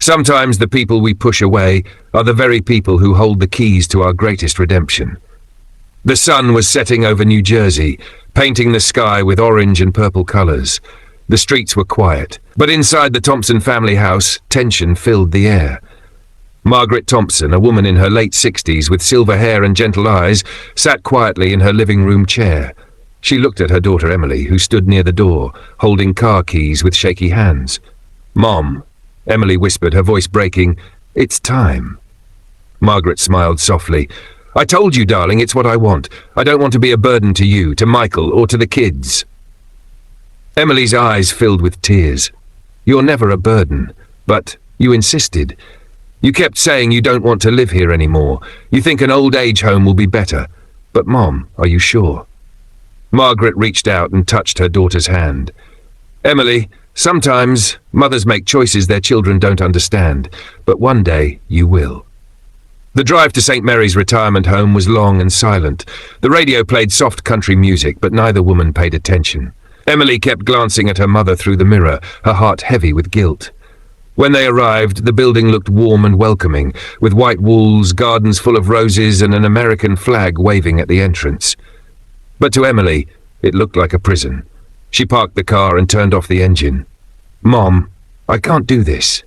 Sometimes the people we push away are the very people who hold the keys to our greatest redemption. The sun was setting over New Jersey, painting the sky with orange and purple colors. The streets were quiet, but inside the Thompson family house, tension filled the air. Margaret Thompson, a woman in her late 60s with silver hair and gentle eyes, sat quietly in her living room chair. She looked at her daughter Emily, who stood near the door, holding car keys with shaky hands. "Mom," Emily whispered, her voice breaking, "it's time." Margaret smiled softly. "I told you, darling, it's what I want. I don't want to be a burden to you, to Michael, or to the kids." Emily's eyes filled with tears. "You're never a burden, but you insisted. You kept saying you don't want to live here anymore. You think an old age home will be better. But Mom, are you sure?" Margaret reached out and touched her daughter's hand. "Emily, sometimes mothers make choices their children don't understand, but one day you will." The drive to St. Mary's retirement home was long and silent. The radio played soft country music, but neither woman paid attention. Emily kept glancing at her mother through the mirror, her heart heavy with guilt. When they arrived, the building looked warm and welcoming, with white walls, gardens full of roses, and an American flag waving at the entrance. But to Emily, it looked like a prison. She parked the car and turned off the engine. "Mom, I can't do this."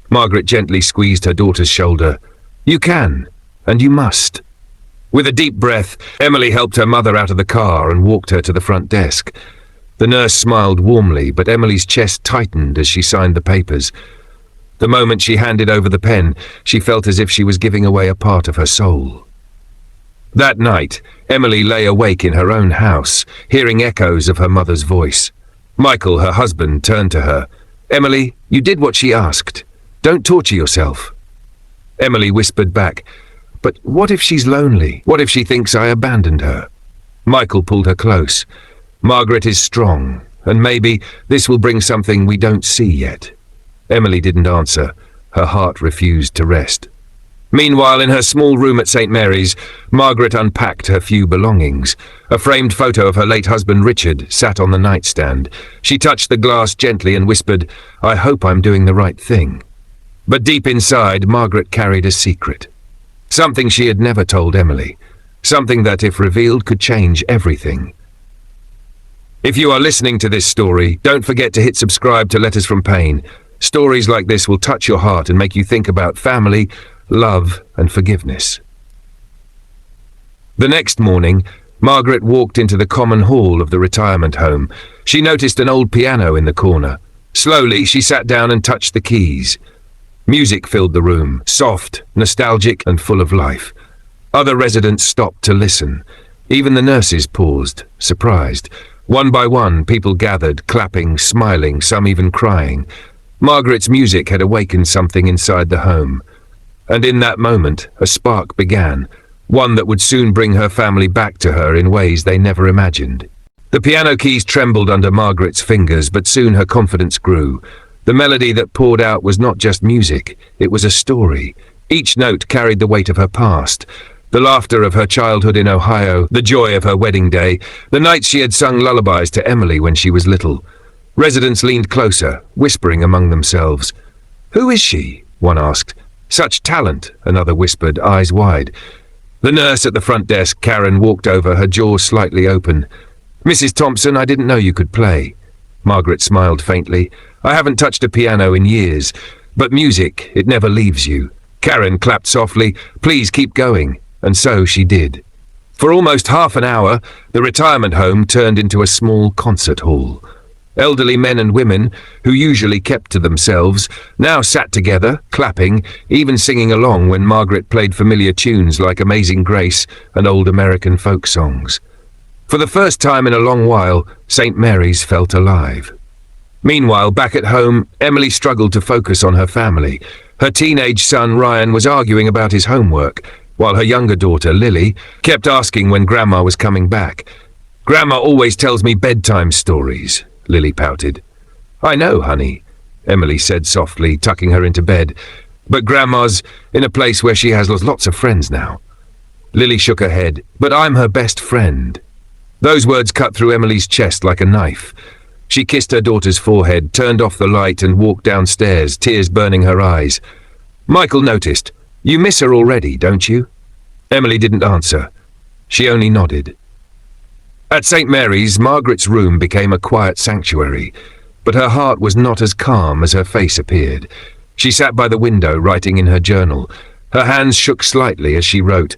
Margaret gently squeezed her daughter's shoulder. "You can, and you must." With a deep breath, Emily helped her mother out of the car and walked her to the front desk. The nurse smiled warmly, but Emily's chest tightened as she signed the papers. The moment she handed over the pen, she felt as if she was giving away a part of her soul. That night, Emily lay awake in her own house, hearing echoes of her mother's voice. Michael, her husband, turned to her. "Emily, you did what she asked. Don't torture yourself." Emily whispered back, "But what if she's lonely? What if she thinks I abandoned her?" Michael pulled her close. "Margaret is strong, and maybe this will bring something we don't see yet." Emily didn't answer. Her heart refused to rest. Meanwhile, in her small room at St. Mary's, Margaret unpacked her few belongings. A framed photo of her late husband Richard sat on the nightstand. She touched the glass gently and whispered, "I hope I'm doing the right thing." But deep inside, Margaret carried a secret. Something she had never told Emily. Something that, if revealed, could change everything. If you are listening to this story, don't forget to hit subscribe to Letters from Pain. Stories like this will touch your heart and make you think about family, love, and forgiveness. The next morning, Margaret walked into the common hall of the retirement home. She noticed an old piano in the corner. Slowly, she sat down and touched the keys. Music filled the room, soft, nostalgic, and full of life. Other residents stopped to listen. Even the nurses paused, surprised. One by one, people gathered, clapping, smiling, some even crying. Margaret's music had awakened something inside the home. And in that moment, a spark began, one that would soon bring her family back to her in ways they never imagined. The piano keys trembled under Margaret's fingers, but soon her confidence grew. The melody that poured out was not just music, it was a story. Each note carried the weight of her past. The laughter of her childhood in Ohio, the joy of her wedding day, the nights she had sung lullabies to Emily when she was little. Residents leaned closer, whispering among themselves. "Who is she?" one asked. "Such talent," another whispered, eyes wide. The nurse at the front desk, Karen, walked over, her jaw slightly open. "Mrs. Thompson, I didn't know you could play." Margaret smiled faintly. "I haven't touched a piano in years, but music, it never leaves you." Karen clapped softly. "Please keep going." And so she did. For almost half an hour, the retirement home turned into a small concert hall. Elderly men and women, who usually kept to themselves, now sat together, clapping, even singing along when Margaret played familiar tunes like Amazing Grace and old American folk songs. For the first time in a long while, St. Mary's felt alive. Meanwhile, back at home, Emily struggled to focus on her family. Her teenage son, Ryan, was arguing about his homework, while her younger daughter, Lily, kept asking when Grandma was coming back. "Grandma always tells me bedtime stories," Lily pouted. "I know, honey," Emily said softly, tucking her into bed. "But Grandma's in a place where she has lots of friends now." Lily shook her head. "But I'm her best friend." Those words cut through Emily's chest like a knife. She kissed her daughter's forehead, turned off the light and walked downstairs, tears burning her eyes. Michael noticed. "You miss her already, don't you?" Emily didn't answer. She only nodded. At St. Mary's, Margaret's room became a quiet sanctuary, but her heart was not as calm as her face appeared. She sat by the window, writing in her journal. Her hands shook slightly as she wrote,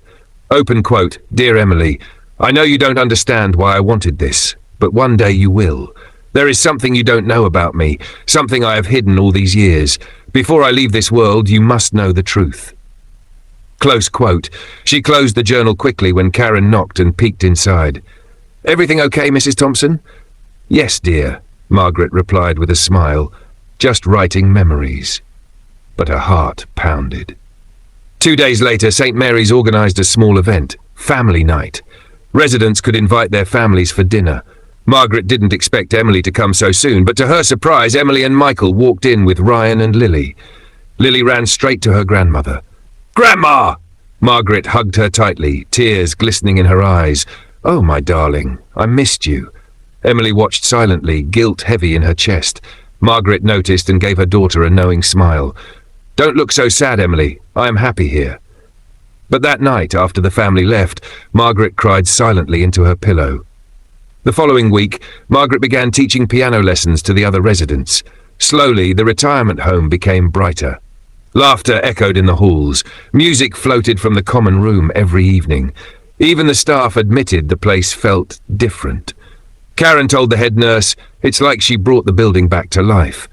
open quote, "Dear Emily, I know you don't understand why I wanted this, but one day you will. There is something you don't know about me, something I have hidden all these years. Before I leave this world, you must know the truth." Close quote. She closed the journal quickly when Karen knocked and peeked inside. "Everything okay, Mrs. Thompson?" "Yes, dear," Margaret replied with a smile. "Just writing memories." But her heart pounded. 2 days later, St. Mary's organised a small event, family night. Residents could invite their families for dinner. Margaret didn't expect Emily to come so soon, but to her surprise, Emily and Michael walked in with Ryan and Lily. Lily ran straight to her grandmother. "Grandma!" Margaret hugged her tightly, tears glistening in her eyes. "Oh, my darling, I missed you." Emily watched silently, guilt heavy in her chest. Margaret noticed and gave her daughter a knowing smile. "Don't look so sad, Emily. I am happy here." But that night, after the family left, Margaret cried silently into her pillow. The following week, Margaret began teaching piano lessons to the other residents. Slowly, the retirement home became brighter. Laughter echoed in the halls. Music floated from the common room every evening. Even the staff admitted the place felt different. Karen told the head nurse, "It's like she brought the building back to life."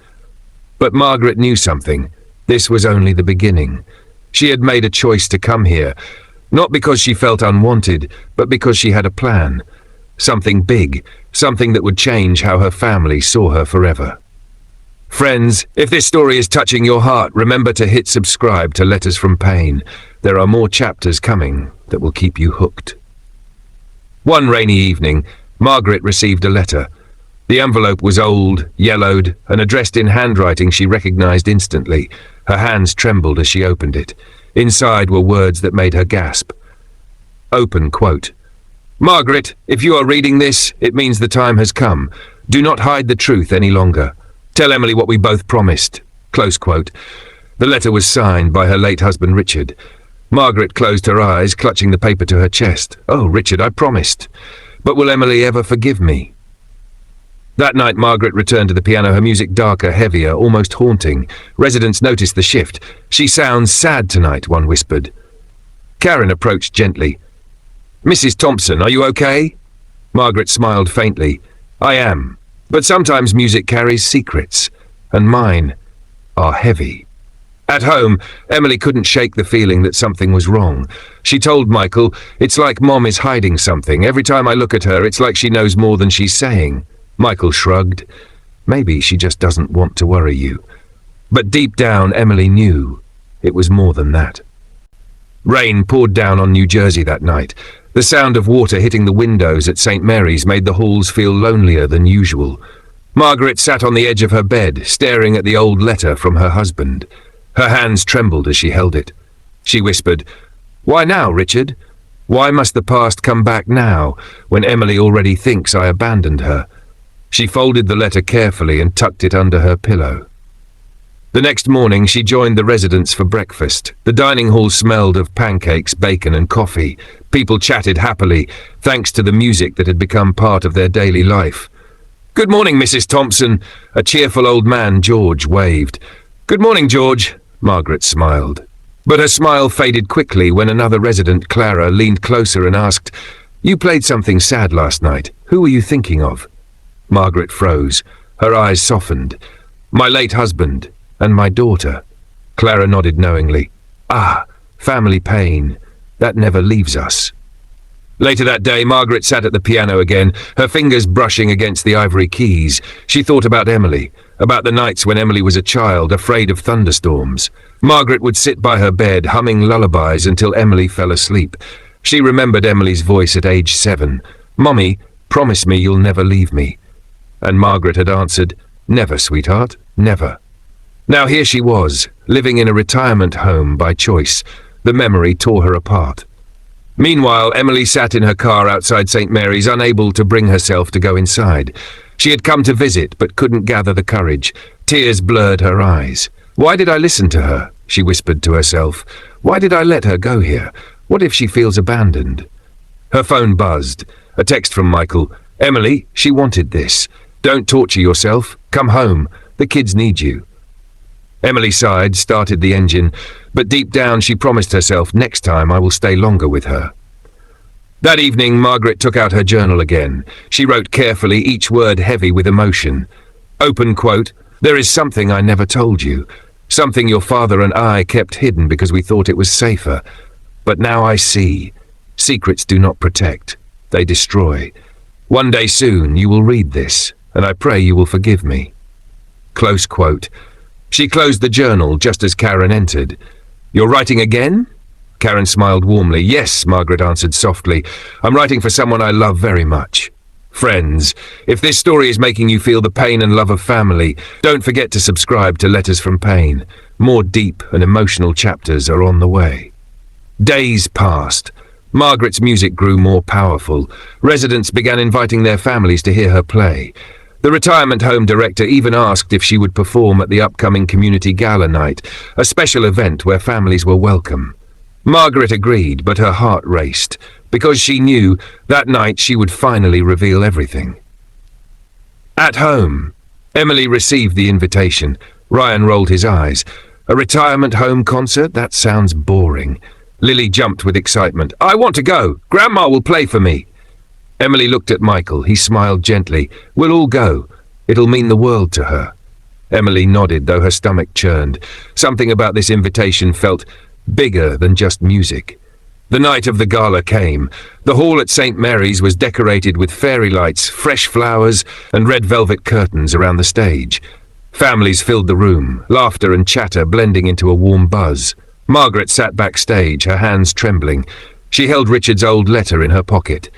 But Margaret knew something. This was only the beginning. She had made a choice to come here, not because she felt unwanted, but because she had a plan. Something big, something that would change how her family saw her forever. Friends, if this story is touching your heart, remember to hit subscribe to Letters from Pain. There are more chapters coming that will keep you hooked. One rainy evening, Margaret received a letter. The envelope was old, yellowed, and addressed in handwriting she recognized instantly. Her hands trembled as she opened it. Inside were words that made her gasp. Open quote. "Margaret, if you are reading this, it means the time has come. Do not hide the truth any longer. Tell Emily what we both promised." Close quote. The letter was signed by her late husband Richard. Margaret closed her eyes, clutching the paper to her chest. "Oh, Richard, I promised. But will Emily ever forgive me?" That night, Margaret returned to the piano, her music darker, heavier, almost haunting. Residents noticed the shift. "She sounds sad tonight," one whispered. Karen approached gently. "Mrs. Thompson, are you okay?" Margaret smiled faintly. "I am. But sometimes music carries secrets, and mine are heavy." At home, Emily couldn't shake the feeling that something was wrong. She told Michael, "It's like Mom is hiding something. Every time I look at her, it's like she knows more than she's saying." Michael shrugged. "Maybe she just doesn't want to worry you." But deep down, Emily knew it was more than that. Rain poured down on New Jersey that night. The sound of water hitting the windows at St. Mary's made the halls feel lonelier than usual. Margaret sat on the edge of her bed, staring at the old letter from her husband. Her hands trembled as she held it. She whispered, "Why now, Richard? Why must the past come back now, when Emily already thinks I abandoned her?" She folded the letter carefully and tucked it under her pillow. The next morning, she joined the residents for breakfast. The dining hall smelled of pancakes, bacon, and coffee. People chatted happily, thanks to the music that had become part of their daily life. "Good morning, Mrs. Thompson." A cheerful old man, George, waved. "Good morning, George." Margaret smiled. But her smile faded quickly when another resident, Clara, leaned closer and asked, "You played something sad last night. Who were you thinking of?" Margaret froze. Her eyes softened. "My late husband and my daughter." Clara nodded knowingly. "Ah, family pain. That never leaves us." Later that day, Margaret sat at the piano again, her fingers brushing against the ivory keys. She thought about Emily, about the nights when Emily was a child, afraid of thunderstorms. Margaret would sit by her bed, humming lullabies until Emily fell asleep. She remembered Emily's voice at age 7. "Mommy, promise me you'll never leave me." And Margaret had answered, "Never, sweetheart, never." Now here she was, living in a retirement home by choice. The memory tore her apart. Meanwhile, Emily sat in her car outside St. Mary's, unable to bring herself to go inside. She had come to visit, but couldn't gather the courage. Tears blurred her eyes. Why did I listen to her? She whispered to herself. Why did I let her go here? What if she feels abandoned? Her phone buzzed. A text from Michael. Emily, she wanted this. Don't torture yourself. Come home. The kids need you. Emily sighed, started the engine, but deep down she promised herself, next time I will stay longer with her. That evening, Margaret took out her journal again. She wrote carefully, each word heavy with emotion. Open quote, there is something I never told you. Something your father and I kept hidden because we thought it was safer. But now I see. Secrets do not protect. They destroy. One day soon you will read this, and I pray you will forgive me. Close quote. She closed the journal just as Karen entered. You're writing again? Karen smiled warmly. Yes, Margaret answered softly. I'm writing for someone I love very much. Friends, if this story is making you feel the pain and love of family, don't forget to subscribe to Letters from Pain. More deep and emotional chapters are on the way. Days passed. Margaret's music grew more powerful. Residents began inviting their families to hear her play. The retirement home director even asked if she would perform at the upcoming community gala night, a special event where families were welcome. Margaret agreed, but her heart raced, because she knew that night she would finally reveal everything. At home, Emily received the invitation. Ryan rolled his eyes. A retirement home concert? That sounds boring. Lily jumped with excitement. I want to go. Grandma will play for me. Emily looked at Michael. He smiled gently. We'll all go. It'll mean the world to her. Emily nodded, though her stomach churned. Something about this invitation felt bigger than just music. The night of the gala came. The hall at St. Mary's was decorated with fairy lights, fresh flowers, and red velvet curtains around the stage. Families filled the room, laughter and chatter blending into a warm buzz. Margaret sat backstage, her hands trembling. She held Richard's old letter in her pocket.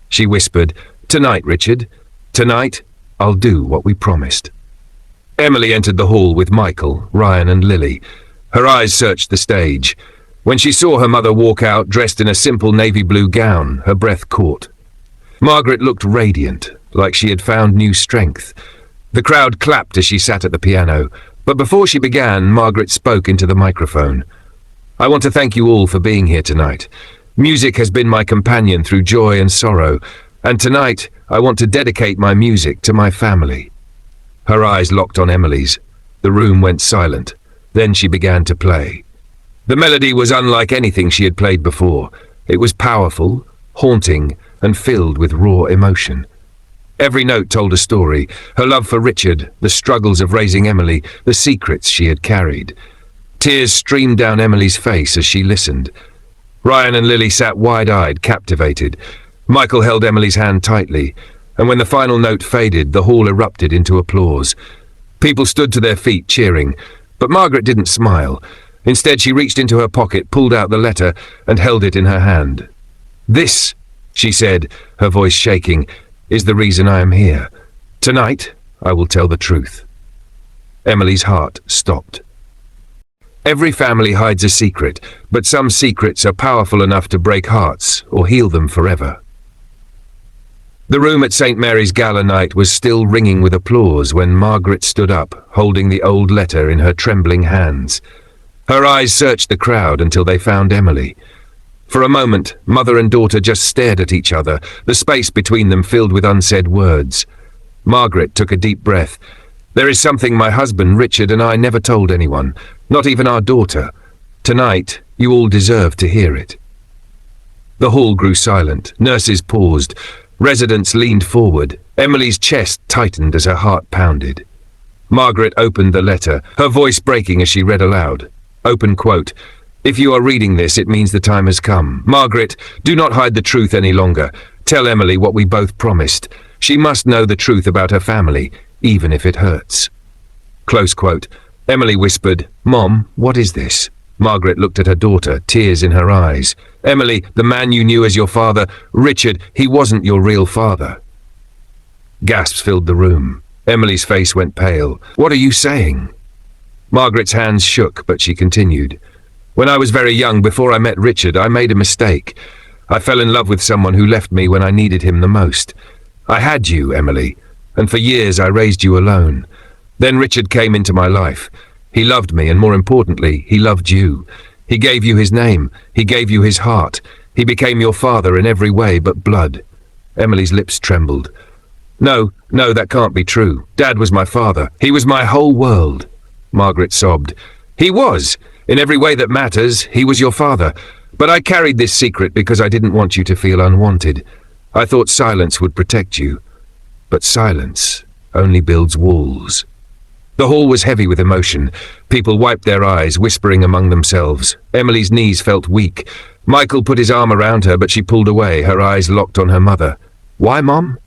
She whispered, Tonight, Richard. Tonight, I'll do what we promised. Emily entered the hall with Michael, Ryan, and Lily. Her eyes searched the stage. When she saw her mother walk out, dressed in a simple navy blue gown, her breath caught. Margaret looked radiant, like she had found new strength. The crowd clapped as she sat at the piano, but before she began, Margaret spoke into the microphone. I want to thank you all for being here tonight. Music has been my companion through joy and sorrow, and tonight I want to dedicate my music to my family. Her eyes locked on Emily's. The room went silent. Then she began to play. The melody was unlike anything she had played before. It was powerful, haunting, and filled with raw emotion. Every note told a story, her love for Richard, the struggles of raising Emily, the secrets she had carried. Tears streamed down Emily's face as she listened. Ryan and Lily sat wide-eyed, captivated. Michael held Emily's hand tightly, and when the final note faded, the hall erupted into applause. People stood to their feet, cheering, but Margaret didn't smile. Instead, she reached into her pocket, pulled out the letter, and held it in her hand. This, she said, her voice shaking, is the reason I am here. Tonight, I will tell the truth. Emily's heart stopped. Every family hides a secret, but some secrets are powerful enough to break hearts or heal them forever. The room at St. Mary's Gala night was still ringing with applause when Margaret stood up, holding the old letter in her trembling hands. Her eyes searched the crowd until they found Emily. For a moment, mother and daughter just stared at each other, the space between them filled with unsaid words. Margaret took a deep breath. There is something my husband, Richard, and I never told anyone, not even our daughter. Tonight, you all deserve to hear it. The hall grew silent. Nurses paused. Residents leaned forward. Emily's chest tightened as her heart pounded. Margaret opened the letter, her voice breaking as she read aloud. Open quote. If you are reading this, it means the time has come. Margaret, do not hide the truth any longer. Tell Emily what we both promised. She must know the truth about her family, even if it hurts. Close quote. Emily whispered, Mom, what is this? Margaret looked at her daughter, tears in her eyes. Emily, the man you knew as your father, Richard, he wasn't your real father. Gasps filled the room. Emily's face went pale. What are you saying? Margaret's hands shook, but she continued. When I was very young, before I met Richard, I made a mistake. I fell in love with someone who left me when I needed him the most. I had you, Emily, and for years I raised you alone. Then Richard came into my life. He loved me, and more importantly, he loved you. He gave you his name. He gave you his heart. He became your father in every way but blood. Emily's lips trembled. No, that can't be true. Dad was my father. He was my whole world. Margaret sobbed. He was. In every way that matters, he was your father. But I carried this secret because I didn't want you to feel unwanted. I thought silence would protect you. But silence only builds walls. The hall was heavy with emotion. People wiped their eyes, whispering among themselves. Emily's knees felt weak. Michael put his arm around her, but she pulled away, her eyes locked on her mother. Why, Mom?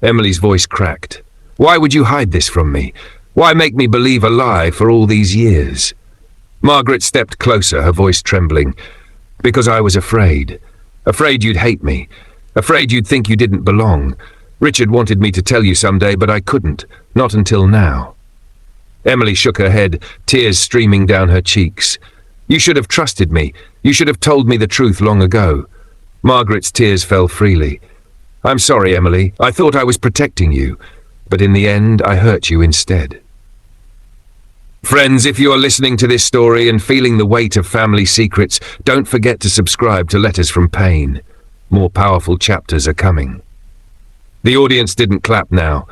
Emily's voice cracked. Why would you hide this from me? Why make me believe a lie for all these years? Margaret stepped closer, her voice trembling. Because I was afraid. Afraid you'd hate me. Afraid you'd think you didn't belong. Richard wanted me to tell you someday, but I couldn't. Not until now. Emily shook her head, tears streaming down her cheeks. You should have trusted me. You should have told me the truth long ago. Margaret's tears fell freely. I'm sorry, Emily. I thought I was protecting you, but in the end, I hurt you instead. Friends, if you are listening to this story and feeling the weight of family secrets, don't forget to subscribe to Letters from Pain. More powerful chapters are coming. The audience didn't clap now.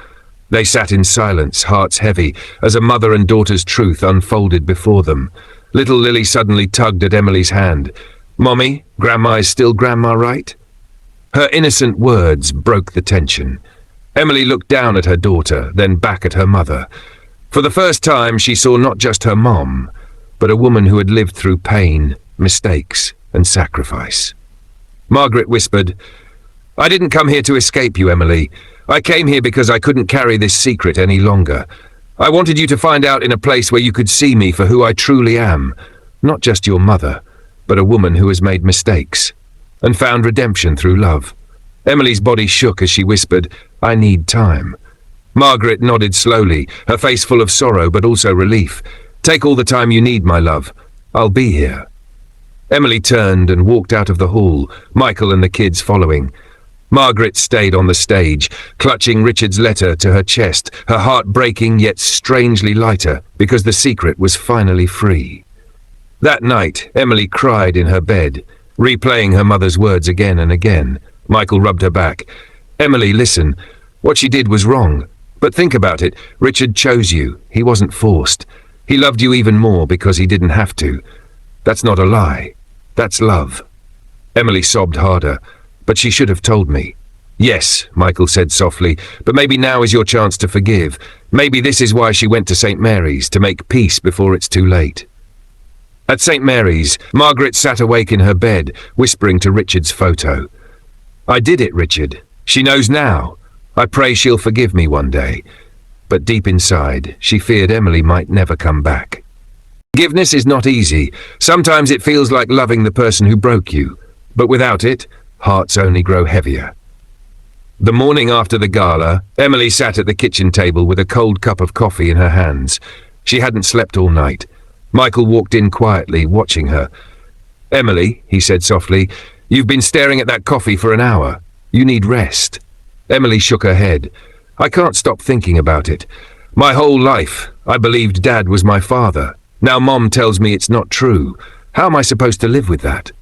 They sat in silence, hearts heavy, as a mother and daughter's truth unfolded before them. Little Lily suddenly tugged at Emily's hand. Mommy, Grandma is still Grandma, right? Her innocent words broke the tension. Emily looked down at her daughter, then back at her mother. For the first time, she saw not just her mom, but a woman who had lived through pain, mistakes, and sacrifice. Margaret whispered, I didn't come here to escape you, Emily. I came here because I couldn't carry this secret any longer. I wanted you to find out in a place where you could see me for who I truly am, not just your mother, but a woman who has made mistakes and found redemption through love. Emily's body shook as she whispered, I need time. Margaret nodded slowly, her face full of sorrow but also relief. Take all the time you need, my love. I'll be here. Emily turned and walked out of the hall, Michael and the kids following. Margaret stayed on the stage, clutching Richard's letter to her chest, her heart breaking yet strangely lighter, because the secret was finally free. That night, Emily cried in her bed, replaying her mother's words again and again. Michael rubbed her back. Emily, listen. What she did was wrong. But think about it. Richard chose you. He wasn't forced. He loved you even more because he didn't have to. That's not a lie. That's love. Emily sobbed harder. But she should have told me. Yes, Michael said softly, but maybe now is your chance to forgive. Maybe this is why she went to St. Mary's, to make peace before it's too late. At St. Mary's, Margaret sat awake in her bed, whispering to Richard's photo. I did it, Richard. She knows now. I pray she'll forgive me one day. But deep inside, she feared Emily might never come back. Forgiveness is not easy. Sometimes it feels like loving the person who broke you. But without it, hearts only grow heavier. The morning after the gala, Emily sat at the kitchen table with a cold cup of coffee in her hands. She hadn't slept all night. Michael walked in quietly, watching her. Emily, he said softly, you've been staring at that coffee for an hour. You need rest. Emily shook her head. I can't stop thinking about it. My whole life, I believed Dad was my father. Now Mom tells me it's not true. How am I supposed to live with that?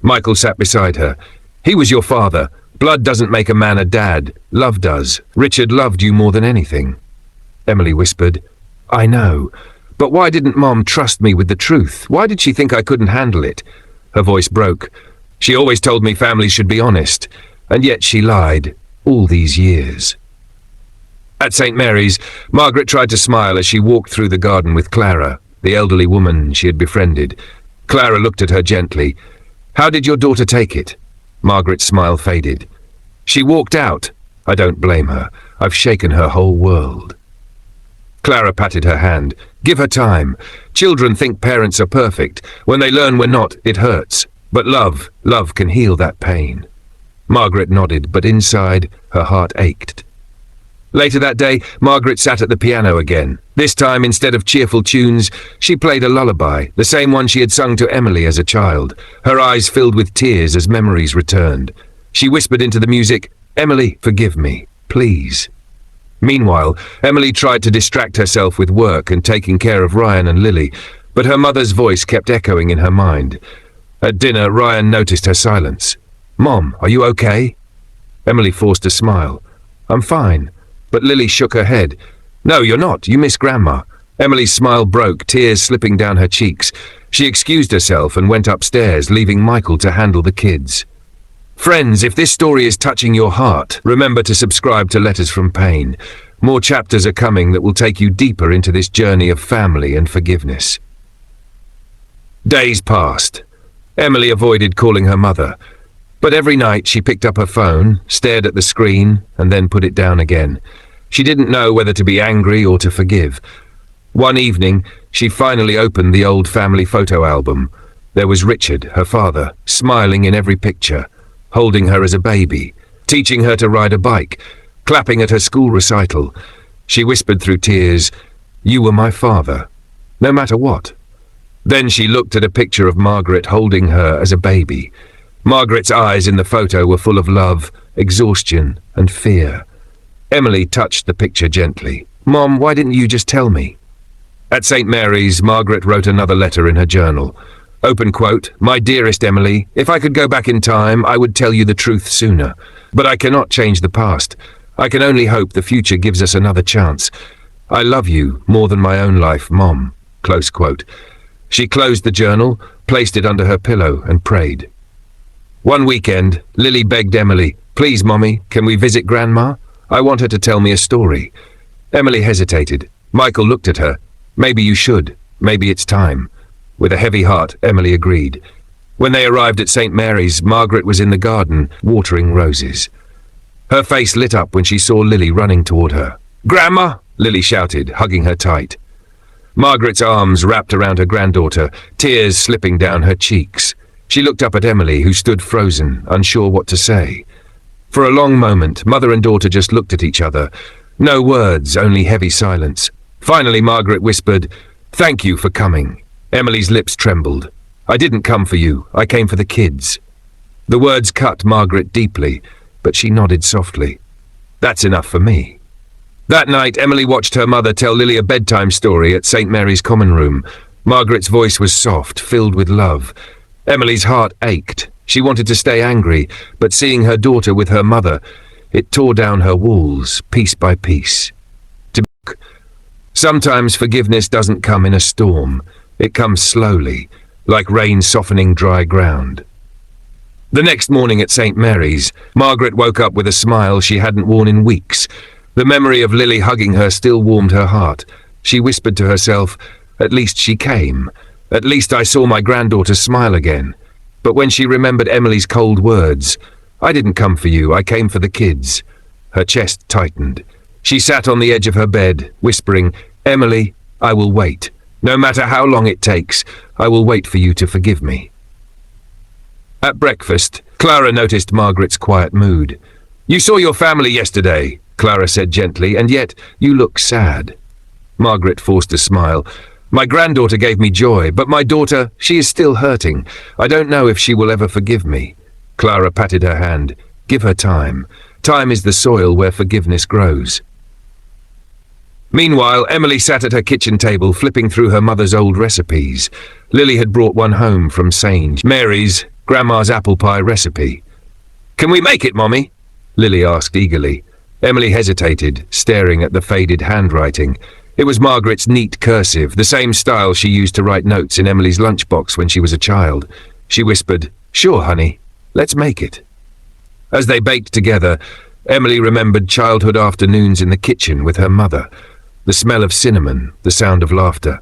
Michael sat beside her. He was your father. Blood doesn't make a man a dad. Love does. Richard loved you more than anything. Emily whispered, I know. But why didn't Mom trust me with the truth? Why did she think I couldn't handle it? Her voice broke. She always told me families should be honest. And yet she lied. All these years. At St. Mary's, Margaret tried to smile as she walked through the garden with Clara, the elderly woman she had befriended. Clara looked at her gently. How did your daughter take it? Margaret's smile faded. She walked out. I don't blame her. I've shaken her whole world. Clara patted her hand. Give her time. Children think parents are perfect. When they learn we're not, it hurts. But love can heal that pain. Margaret nodded, but inside, her heart ached. Later that day, Margaret sat at the piano again. This time, instead of cheerful tunes, she played a lullaby, the same one she had sung to Emily as a child. Her eyes filled with tears as memories returned. She whispered into the music, Emily, forgive me, please. Meanwhile, Emily tried to distract herself with work and taking care of Ryan and Lily, but her mother's voice kept echoing in her mind. At dinner, Ryan noticed her silence. "Mom, are you okay?" Emily forced a smile. "I'm fine." But Lily shook her head. "No, you're not. You miss Grandma." Emily's smile broke, tears slipping down her cheeks. She excused herself and went upstairs, leaving Michael to handle the kids. Friends, if this story is touching your heart, remember to subscribe to Letters from Pain. More chapters are coming that will take you deeper into this journey of family and forgiveness. Days passed. Emily avoided calling her mother, but every night she picked up her phone, stared at the screen, and then put it down again. She didn't know whether to be angry or to forgive. One evening, she finally opened the old family photo album. There was Richard, her father, smiling in every picture, holding her as a baby, teaching her to ride a bike, clapping at her school recital. She whispered through tears, "You were my father, no matter what." Then she looked at a picture of Margaret holding her as a baby. Margaret's eyes in the photo were full of love, exhaustion, and fear. Emily touched the picture gently. "Mom, why didn't you just tell me?" At St. Mary's, Margaret wrote another letter in her journal. Open quote, "My dearest Emily, if I could go back in time, I would tell you the truth sooner. But I cannot change the past. I can only hope the future gives us another chance. I love you more than my own life, Mom." Close quote. She closed the journal, placed it under her pillow, and prayed. One weekend, Lily begged Emily, "Please, Mommy, can we visit Grandma? I want her to tell me a story." Emily hesitated. Michael looked at her. "Maybe you should. Maybe it's time." With a heavy heart, Emily agreed. When they arrived at St. Mary's, Margaret was in the garden, watering roses. Her face lit up when she saw Lily running toward her. "Grandma!" Lily shouted, hugging her tight. Margaret's arms wrapped around her granddaughter, tears slipping down her cheeks. She looked up at Emily, who stood frozen, unsure what to say. For a long moment, mother and daughter just looked at each other. No words, only heavy silence. Finally, Margaret whispered, "Thank you for coming." Emily's lips trembled. "I didn't come for you. I came for the kids." The words cut Margaret deeply, but she nodded softly. "That's enough for me." That night, Emily watched her mother tell Lily a bedtime story at St. Mary's common room. Margaret's voice was soft, filled with love. Emily's heart ached. She wanted to stay angry, but seeing her daughter with her mother, it tore down her walls, piece by piece. Sometimes forgiveness doesn't come in a storm. It comes slowly, like rain softening dry ground. The next morning at St. Mary's, Margaret woke up with a smile she hadn't worn in weeks. The memory of Lily hugging her still warmed her heart. She whispered to herself, "At least she came. At least I saw my granddaughter smile again." But when she remembered Emily's cold words, "I didn't come for you, I came for the kids," her chest tightened. She sat on the edge of her bed, whispering, "Emily, I will wait. No matter how long it takes, I will wait for you to forgive me." At breakfast, Clara noticed Margaret's quiet mood. "You saw your family yesterday," Clara said gently, "and yet you look sad." Margaret forced a smile. "My granddaughter gave me joy, but my daughter, she is still hurting. I don't know if she will ever forgive me." Clara patted her hand. "Give her time. Time is the soil where forgiveness grows." Meanwhile, Emily sat at her kitchen table flipping through her mother's old recipes. Lily had brought one home from St. Mary's, Grandma's apple pie recipe. "Can we make it, Mommy?" Lily asked eagerly. Emily hesitated, staring at the faded handwriting. It was Margaret's neat cursive, the same style she used to write notes in Emily's lunchbox when she was a child. She whispered, "Sure, honey, let's make it." As they baked together, Emily remembered childhood afternoons in the kitchen with her mother. The smell of cinnamon, the sound of laughter.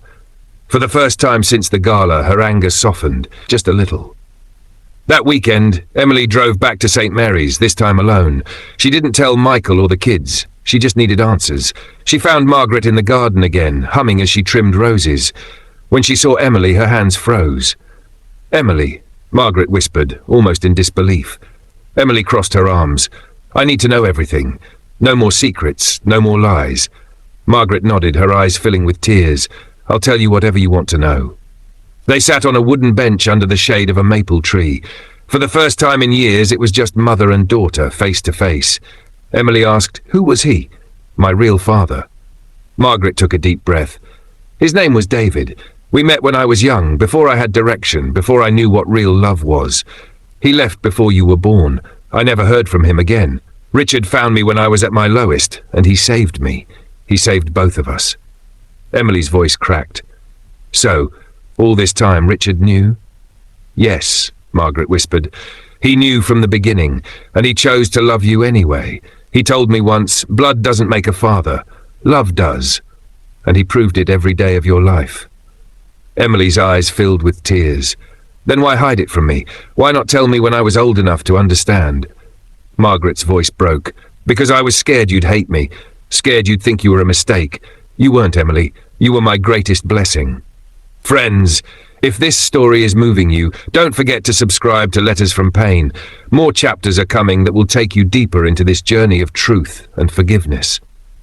For the first time since the gala, her anger softened, just a little. That weekend, Emily drove back to St. Mary's, this time alone. She didn't tell Michael or the kids. She just needed answers. She found Margaret in the garden again, humming as she trimmed roses. When she saw Emily, her hands froze. "Emily," Margaret whispered, almost in disbelief. Emily crossed her arms. "I need to know everything. No more secrets, no more lies." Margaret nodded, her eyes filling with tears. "I'll tell you whatever you want to know." They sat on a wooden bench under the shade of a maple tree. For the first time in years, it was just mother and daughter, face to face. Emily asked, "Who was he?" My real father. Margaret took a deep breath. His name was David. We met when I was young, before I had direction, before I knew what real love was. He left before you were born. I never heard from him again. Richard found me when I was at my lowest, and he saved me. He saved both of us. Emily's voice cracked. So, all this time Richard knew? Yes, Margaret whispered. He knew from the beginning, and he chose to love you anyway. He told me once, blood doesn't make a father, love does. And he proved it every day of your life. Emily's eyes filled with tears. Then why hide it from me? Why not tell me when I was old enough to understand? Margaret's voice broke. Because I was scared you'd hate me. Scared you'd think you were a mistake. You weren't, Emily. You were my greatest blessing. Friends, if this story is moving you, don't forget to subscribe to Letters from Pain. More chapters are coming that will take you deeper into this journey of truth and forgiveness.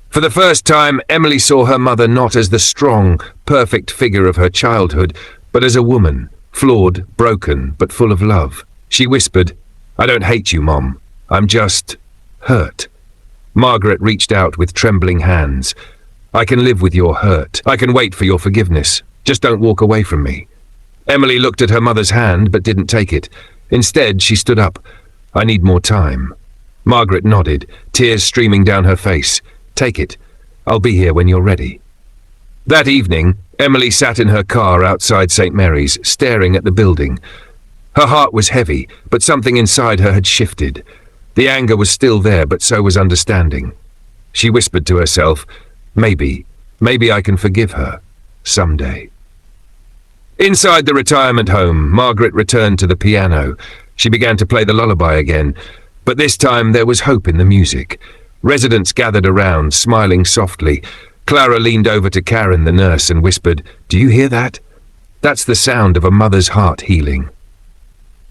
For the first time, Emily saw her mother not as the strong, perfect figure of her childhood, but as a woman, flawed, broken, but full of love. She whispered, "I don't hate you, Mom. I'm just hurt." Margaret reached out with trembling hands. "I can live with your hurt. I can wait for your forgiveness. Just don't walk away from me." Emily looked at her mother's hand but didn't take it. Instead, she stood up. "I need more time." Margaret nodded, tears streaming down her face. "Take it. I'll be here when you're ready." That evening, Emily sat in her car outside St. Mary's, staring at the building. Her heart was heavy, but something inside her had shifted. The anger was still there, but so was understanding. She whispered to herself, maybe I can forgive her, someday. Inside the retirement home, Margaret returned to the piano. She began to play the lullaby again, but this time there was hope in the music. Residents gathered around, smiling softly. Clara leaned over to Karen, the nurse, and whispered, "Do you hear that? That's the sound of a mother's heart healing."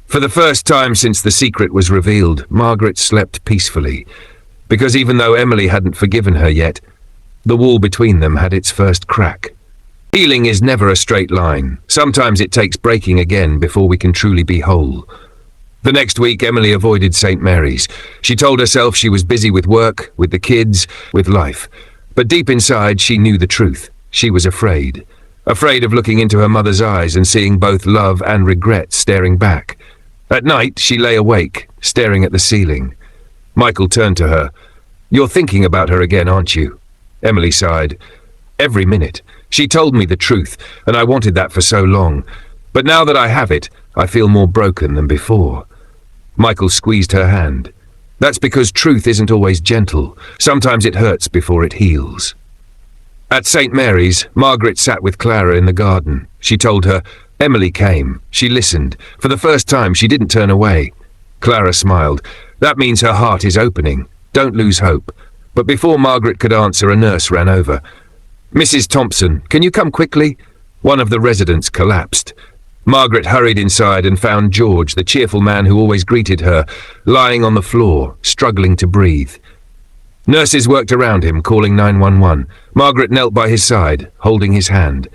For the first time since the secret was revealed, Margaret slept peacefully, because even though Emily hadn't forgiven her yet, the wall between them had its first crack. Healing is never a straight line. Sometimes it takes breaking again before we can truly be whole. The next week, Emily avoided St. Mary's. She told herself she was busy with work, with the kids, with life. But deep inside, she knew the truth. She was afraid. Afraid of looking into her mother's eyes and seeing both love and regret staring back. At night, she lay awake, staring at the ceiling. Michael turned to her. "You're thinking about her again, aren't you?" Emily sighed. "Every minute. She told me the truth, and I wanted that for so long. But now that I have it, I feel more broken than before." Michael squeezed her hand. "That's because truth isn't always gentle. Sometimes it hurts before it heals." At St. Mary's, Margaret sat with Clara in the garden. She told her, Emily came. She listened. For the first time, she didn't turn away. Clara smiled. "That means her heart is opening. Don't lose hope." But before Margaret could answer, a nurse ran over. "Mrs. Thompson, can you come quickly?" One of the residents collapsed. Margaret hurried inside and found George, the cheerful man who always greeted her, lying on the floor, struggling to breathe. Nurses worked around him, calling 911. Margaret knelt by his side, holding his hand.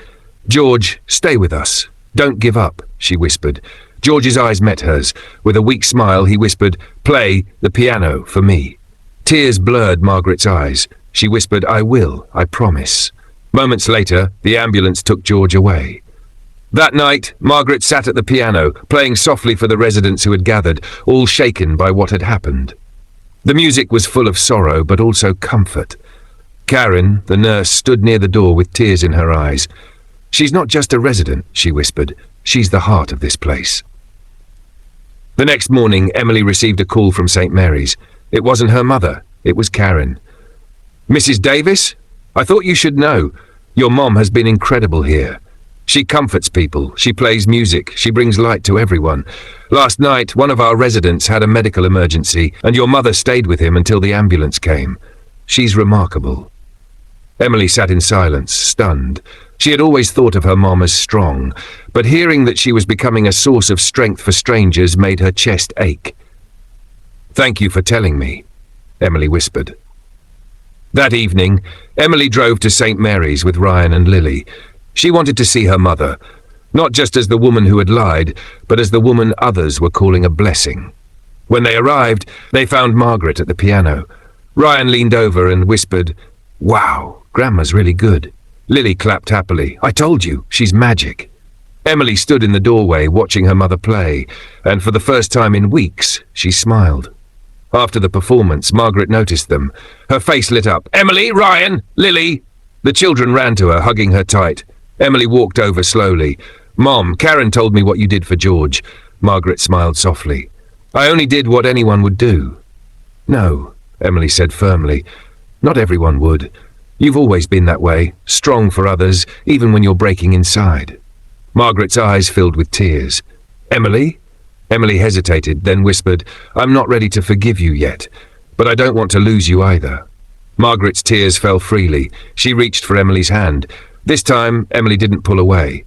"George, stay with us. Don't give up," she whispered. George's eyes met hers. With a weak smile, he whispered, "Play the piano for me." Tears blurred Margaret's eyes. She whispered, "I will, I promise." Moments later, the ambulance took George away. That night, Margaret sat at the piano, playing softly for the residents who had gathered, all shaken by what had happened. The music was full of sorrow, but also comfort. Karen, the nurse, stood near the door with tears in her eyes. "She's not just a resident," she whispered. "She's the heart of this place." The next morning, Emily received a call from St. Mary's. It wasn't her mother. It was Karen. "Mrs. Davis? I thought you should know. Your mom has been incredible here. She comforts people, she plays music, she brings light to everyone. Last night, one of our residents had a medical emergency, and your mother stayed with him until the ambulance came. She's remarkable." Emily sat in silence, stunned. She had always thought of her mom as strong, but hearing that she was becoming a source of strength for strangers made her chest ache. "Thank you for telling me," Emily whispered. That evening, Emily drove to St. Mary's with Ryan and Lily. She wanted to see her mother, not just as the woman who had lied, but as the woman others were calling a blessing. When they arrived, they found Margaret at the piano. Ryan leaned over and whispered, Wow, Grandma's really good. Lily clapped happily. I told you, she's magic. Emily stood in the doorway watching her mother play, and for the first time in weeks, she smiled. After the performance, Margaret noticed them. Her face lit up. Emily, Ryan, Lily! The children ran to her, hugging her tight. Emily walked over slowly. Mom, Karen told me what you did for George. Margaret smiled softly. I only did what anyone would do. No, Emily said firmly. Not everyone would. You've always been that way, strong for others, even when you're breaking inside. Margaret's eyes filled with tears. Emily? Emily hesitated, then whispered, I'm not ready to forgive you yet, but I don't want to lose you either. Margaret's tears fell freely. She reached for Emily's hand. This time, Emily didn't pull away.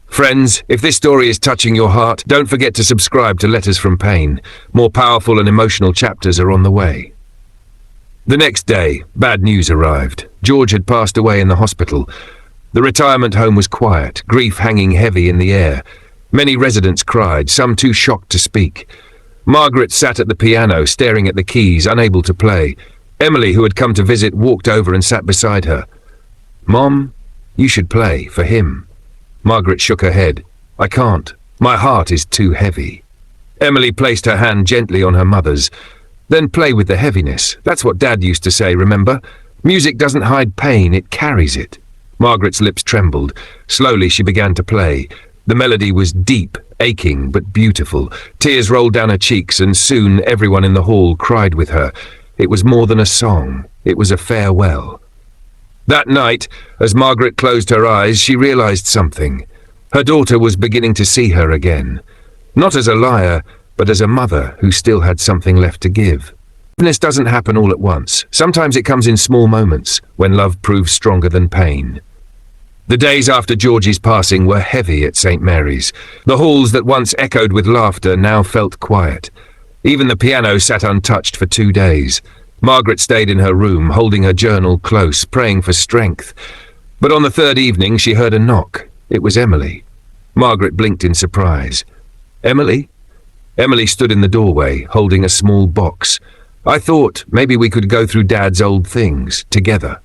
Friends, if this story is touching your heart, don't forget to subscribe to Letters from Pain. More powerful and emotional chapters are on the way. The next day, bad news arrived. George had passed away in the hospital. The retirement home was quiet, grief hanging heavy in the air. Many residents cried, some too shocked to speak. Margaret sat at the piano, staring at the keys, unable to play. Emily, who had come to visit, walked over and sat beside her. Mom, you should play for him. Margaret shook her head. I can't. My heart is too heavy. Emily placed her hand gently on her mother's. Then play with the heaviness. That's what Dad used to say, remember? Music doesn't hide pain, it carries it. Margaret's lips trembled. Slowly she began to play. The melody was deep, aching, but beautiful. Tears rolled down her cheeks, and soon everyone in the hall cried with her. It was more than a song. It was a farewell. That night, as Margaret closed her eyes, she realized something. Her daughter was beginning to see her again. Not as a liar, but as a mother who still had something left to give. Forgiveness doesn't happen all at once. Sometimes it comes in small moments, when love proves stronger than pain. The days after Georgie's passing were heavy at St. Mary's. The halls that once echoed with laughter now felt quiet. Even the piano sat untouched for 2 days. Margaret stayed in her room, holding her journal close, praying for strength. But on the third evening she heard a knock. It was Emily. Margaret blinked in surprise. Emily? Emily stood in the doorway, holding a small box. I thought maybe we could go through Dad's old things, together.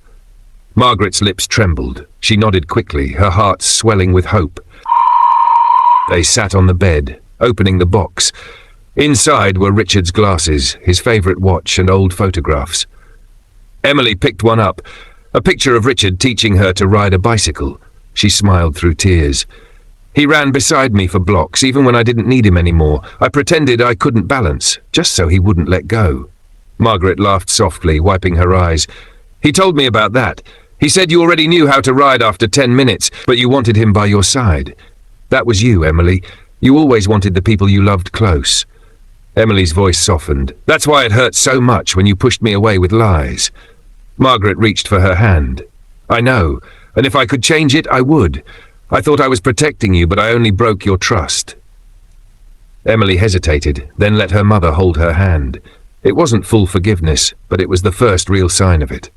Margaret's lips trembled. She nodded quickly, her heart swelling with hope. They sat on the bed, opening the box. Inside were Richard's glasses, his favourite watch, and old photographs. Emily picked one up, a picture of Richard teaching her to ride a bicycle. She smiled through tears. He ran beside me for blocks, even when I didn't need him anymore. I pretended I couldn't balance, just so he wouldn't let go. Margaret laughed softly, wiping her eyes. He told me about that. He said you already knew how to ride after 10 minutes, but you wanted him by your side. That was you, Emily. You always wanted the people you loved close. Emily's voice softened. That's why it hurt so much when you pushed me away with lies. Margaret reached for her hand. I know, and if I could change it, I would. I thought I was protecting you, but I only broke your trust. Emily hesitated, then let her mother hold her hand. It wasn't full forgiveness, but it was the first real sign of it.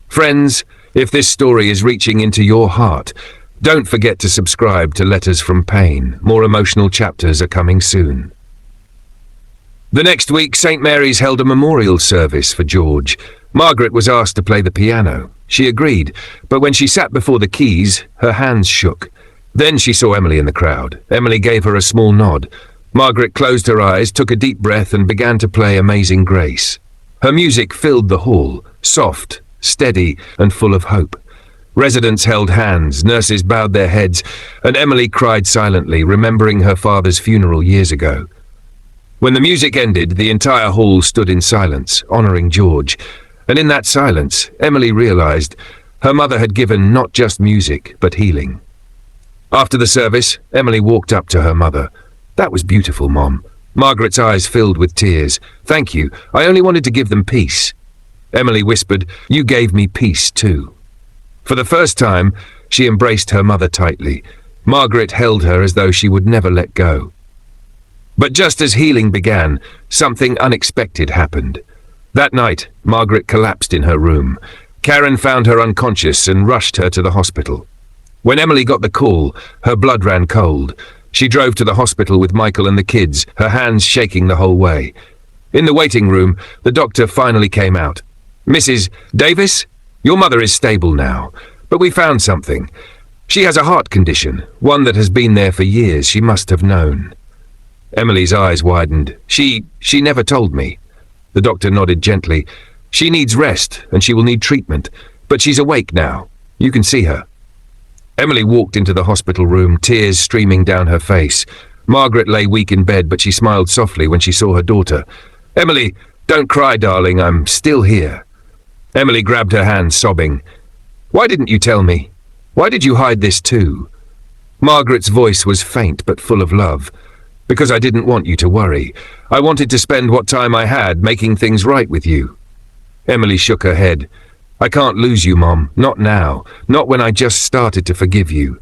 Friends, if this story is reaching into your heart, don't forget to subscribe to Letters from Pain. More emotional chapters are coming soon. The next week, St. Mary's held a memorial service for George. Margaret was asked to play the piano. She agreed, but when she sat before the keys, her hands shook. Then she saw Emily in the crowd. Emily gave her a small nod. Margaret closed her eyes, took a deep breath, and began to play Amazing Grace. Her music filled the hall, soft, steady, and full of hope. Residents held hands, nurses bowed their heads, and Emily cried silently, remembering her father's funeral years ago. When the music ended, the entire hall stood in silence, honoring George. And in that silence, Emily realized her mother had given not just music, but healing. After the service, Emily walked up to her mother. That was beautiful, Mom. Margaret's eyes filled with tears. Thank you. I only wanted to give them peace. Emily whispered, You gave me peace too. For the first time, she embraced her mother tightly. Margaret held her as though she would never let go. But just as healing began, something unexpected happened. That night, Margaret collapsed in her room. Karen found her unconscious and rushed her to the hospital. When Emily got the call, her blood ran cold. She drove to the hospital with Michael and the kids, her hands shaking the whole way. In the waiting room, the doctor finally came out. Mrs. Davis? Your mother is stable now, but we found something. She has a heart condition, one that has been there for years. She must have known." Emily's eyes widened. She never told me." The doctor nodded gently. "She needs rest, and she will need treatment, but she's awake now. You can see her." Emily walked into the hospital room, tears streaming down her face. Margaret lay weak in bed, but she smiled softly when she saw her daughter. "Emily, don't cry, darling, I'm still here." Emily grabbed her hand, sobbing. "Why didn't you tell me? Why did you hide this too?" Margaret's voice was faint but full of love. "Because I didn't want you to worry. I wanted to spend what time I had making things right with you." Emily shook her head. "I can't lose you, Mom. Not now. Not when I just started to forgive you."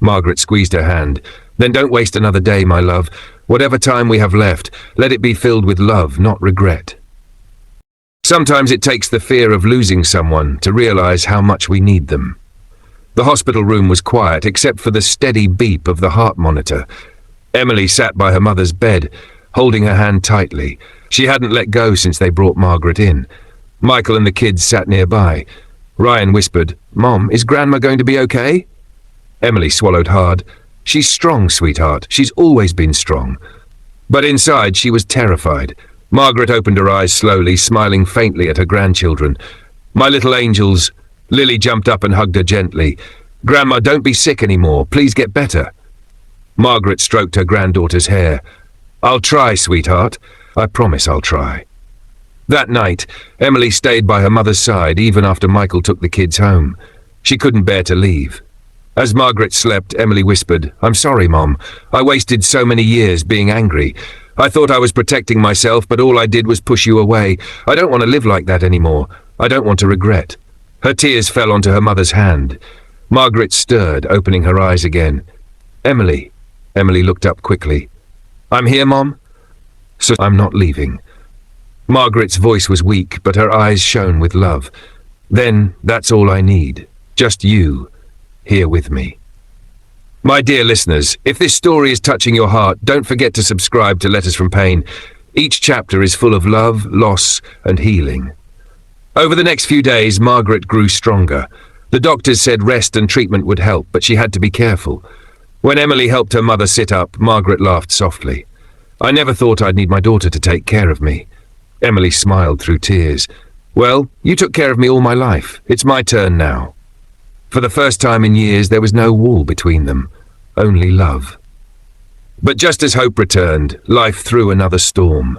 Margaret squeezed her hand. "Then don't waste another day, my love. Whatever time we have left, let it be filled with love, not regret." Sometimes it takes the fear of losing someone to realize how much we need them. The hospital room was quiet, except for the steady beep of the heart monitor. Emily sat by her mother's bed, holding her hand tightly. She hadn't let go since they brought Margaret in. Michael and the kids sat nearby. Ryan whispered, "Mom, is Grandma going to be okay?" Emily swallowed hard. "She's strong, sweetheart. She's always been strong." But inside she was terrified. Margaret opened her eyes slowly, smiling faintly at her grandchildren. "My little angels." Lily jumped up and hugged her gently. "Grandma, don't be sick anymore. Please get better." Margaret stroked her granddaughter's hair. "I'll try, sweetheart. I promise I'll try." That night, Emily stayed by her mother's side even after Michael took the kids home. She couldn't bear to leave. As Margaret slept, Emily whispered, "I'm sorry, Mom. I wasted so many years being angry. I thought I was protecting myself, but all I did was push you away. I don't want to live like that anymore. I don't want to regret." Her tears fell onto her mother's hand. Margaret stirred, opening her eyes again. "Emily." Emily looked up quickly. "I'm here, Mom?" "So I'm not leaving." Margaret's voice was weak, but her eyes shone with love. "Then that's all I need. Just you, here with me." My dear listeners, if this story is touching your heart, don't forget to subscribe to Letters from Pain. Each chapter is full of love, loss, and healing. Over the next few days, Margaret grew stronger. The doctors said rest and treatment would help, but she had to be careful. When Emily helped her mother sit up, Margaret laughed softly. "I never thought I'd need my daughter to take care of me." Emily smiled through tears. "Well, you took care of me all my life. It's my turn now." For the first time in years, there was no wall between them, only love. But just as hope returned, life threw another storm.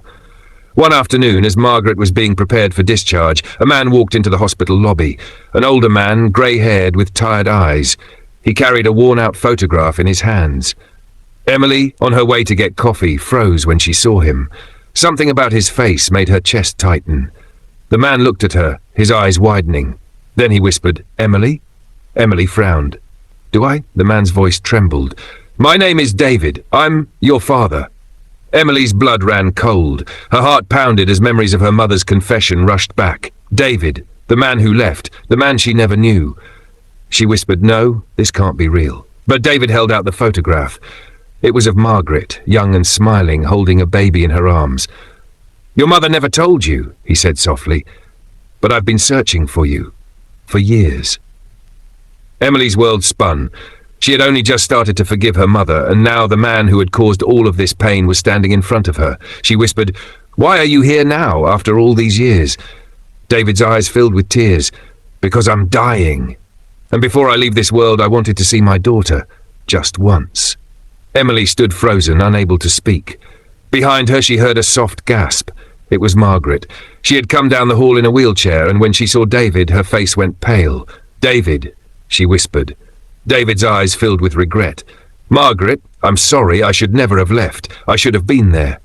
One afternoon, as Margaret was being prepared for discharge, a man walked into the hospital lobby. An older man, grey-haired with tired eyes. He carried a worn-out photograph in his hands. Emily, on her way to get coffee, froze when she saw him. Something about his face made her chest tighten. The man looked at her, his eyes widening. Then he whispered, "Emily?" Emily frowned. "Do I?" The man's voice trembled. "My name is David. I'm your father." Emily's blood ran cold. Her heart pounded as memories of her mother's confession rushed back. David, the man who left, the man she never knew. She whispered, "No, this can't be real." But David held out the photograph. It was of Margaret, young and smiling, holding a baby in her arms. "Your mother never told you," he said softly, "but I've been searching for you. For years." Emily's world spun. She had only just started to forgive her mother, and now the man who had caused all of this pain was standing in front of her. She whispered, "Why are you here now, after all these years?" David's eyes filled with tears. "Because I'm dying. And before I leave this world, I wanted to see my daughter, just once." Emily stood frozen, unable to speak. Behind her, she heard a soft gasp. It was Margaret. She had come down the hall in a wheelchair, and when she saw David, her face went pale. "David," she whispered. David's eyes filled with regret. "Margaret, I'm sorry. I should never have left. I should have been there."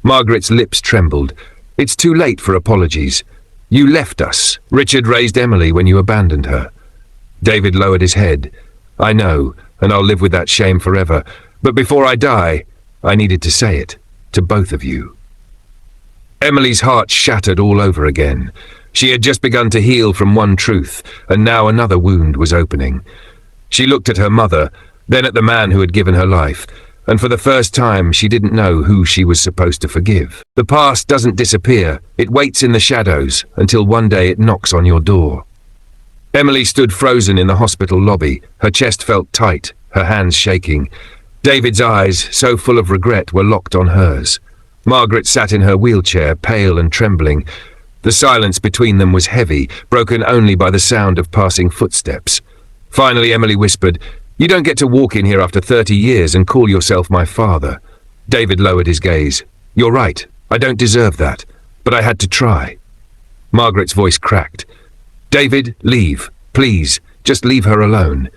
Margaret's lips trembled. "It's too late for apologies. You left us. Richard raised Emily when you abandoned her." David lowered his head. "I know, and I'll live with that shame forever. But before I die, I needed to say it, to both of you." Emily's heart shattered all over again. She had just begun to heal from one truth, and now another wound was opening. She looked at her mother, then at the man who had given her life, and for the first time she didn't know who she was supposed to forgive. The past doesn't disappear. It waits in the shadows until one day it knocks on your door. Emily stood frozen in the hospital lobby. Her chest felt tight, her hands shaking. David's eyes, so full of regret, were locked on hers. Margaret sat in her wheelchair, pale and trembling. The silence between them was heavy, broken only by the sound of passing footsteps. Finally, Emily whispered, "You don't get to walk in here after 30 years and call yourself my father." David lowered his gaze. "You're right. I don't deserve that. But I had to try." Margaret's voice cracked. "David, leave. Please, just leave her alone."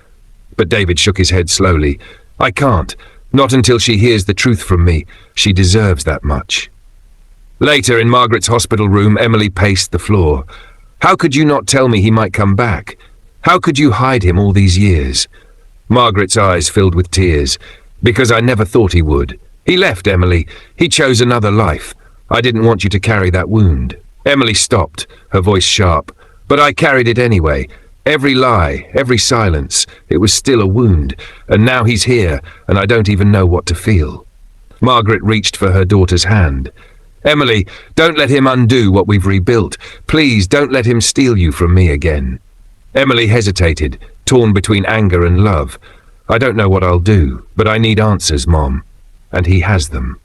But David shook his head slowly. "I can't. Not until she hears the truth from me. She deserves that much." Later, in Margaret's hospital room, Emily paced the floor. "How could you not tell me he might come back? How could you hide him all these years?" Margaret's eyes filled with tears. "Because I never thought he would. He left, Emily. He chose another life. I didn't want you to carry that wound." Emily stopped, her voice sharp. "But I carried it anyway. Every lie, every silence, it was still a wound. And now he's here, and I don't even know what to feel." Margaret reached for her daughter's hand. "Emily, don't let him undo what we've rebuilt. Please don't let him steal you from me again." Emily hesitated, torn between anger and love. "I don't know what I'll do, but I need answers, Mom." And he has them.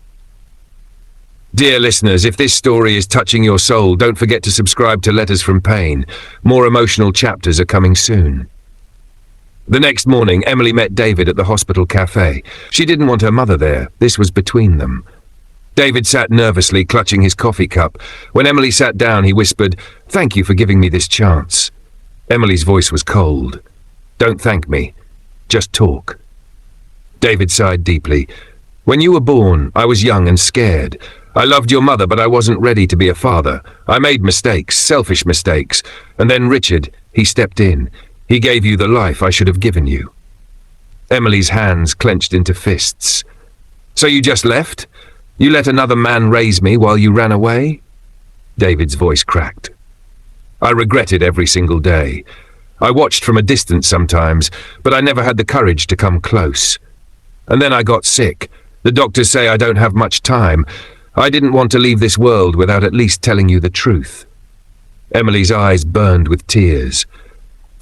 Dear listeners, if this story is touching your soul, don't forget to subscribe to Letters from Pain. More emotional chapters are coming soon. The next morning, Emily met David at the hospital cafe. She didn't want her mother there. This was between them. David sat nervously, clutching his coffee cup. When Emily sat down, he whispered, "Thank you for giving me this chance." Emily's voice was cold. "Don't thank me. Just talk." David sighed deeply. "When you were born, I was young and scared. I loved your mother, but I wasn't ready to be a father. I made mistakes, selfish mistakes. And then Richard, he stepped in. He gave you the life I should have given you." Emily's hands clenched into fists. "So you just left? You let another man raise me while you ran away?" David's voice cracked. "I regret it every single day. I watched from a distance sometimes, but I never had the courage to come close. And then I got sick. The doctors say I don't have much time. I didn't want to leave this world without at least telling you the truth." Emily's eyes burned with tears.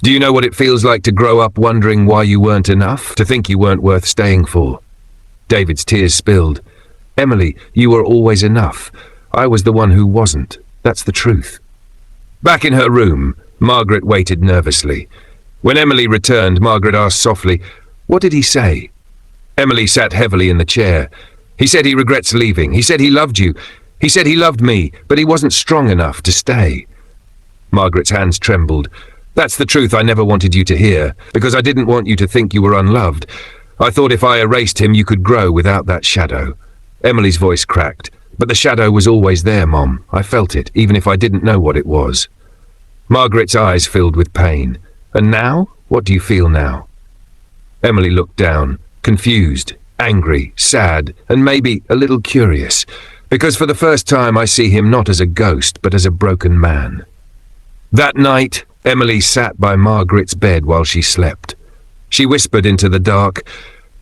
"Do you know what it feels like to grow up wondering why you weren't enough, to think you weren't worth staying for?" David's tears spilled. "Emily, you were always enough. I was the one who wasn't. That's the truth." Back in her room, Margaret waited nervously. When Emily returned, Margaret asked softly, "What did he say?" Emily sat heavily in the chair. "He said he regrets leaving. He said he loved you. He said he loved me, but he wasn't strong enough to stay." Margaret's hands trembled. "That's the truth I never wanted you to hear, because I didn't want you to think you were unloved. I thought if I erased him, you could grow without that shadow." Emily's voice cracked. "But the shadow was always there, Mom. I felt it, even if I didn't know what it was." Margaret's eyes filled with pain. "And now? What do you feel now?" Emily looked down, confused, angry, sad, and maybe a little curious, because for the first time I see him not as a ghost, but as a broken man. That night, Emily sat by Margaret's bed while she slept. She whispered into the dark,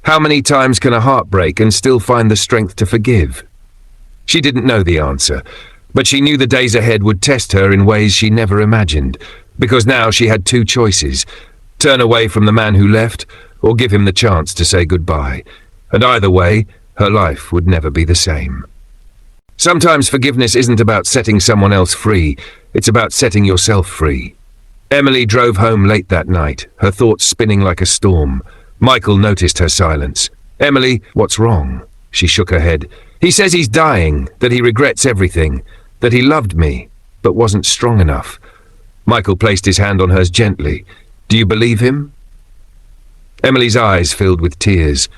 "How many times can a heart break and still find the strength to forgive?" She didn't know the answer, but she knew the days ahead would test her in ways she never imagined, because now she had two choices: turn away from the man who left, or give him the chance to say goodbye. And either way, her life would never be the same. Sometimes forgiveness isn't about setting someone else free, it's about setting yourself free. Emily drove home late that night, her thoughts spinning like a storm. Michael noticed her silence. "Emily, what's wrong?" She shook her head. "He says he's dying, that he regrets everything, that he loved me, but wasn't strong enough." Michael placed his hand on hers gently. "Do you believe him?" Emily's eyes filled with tears.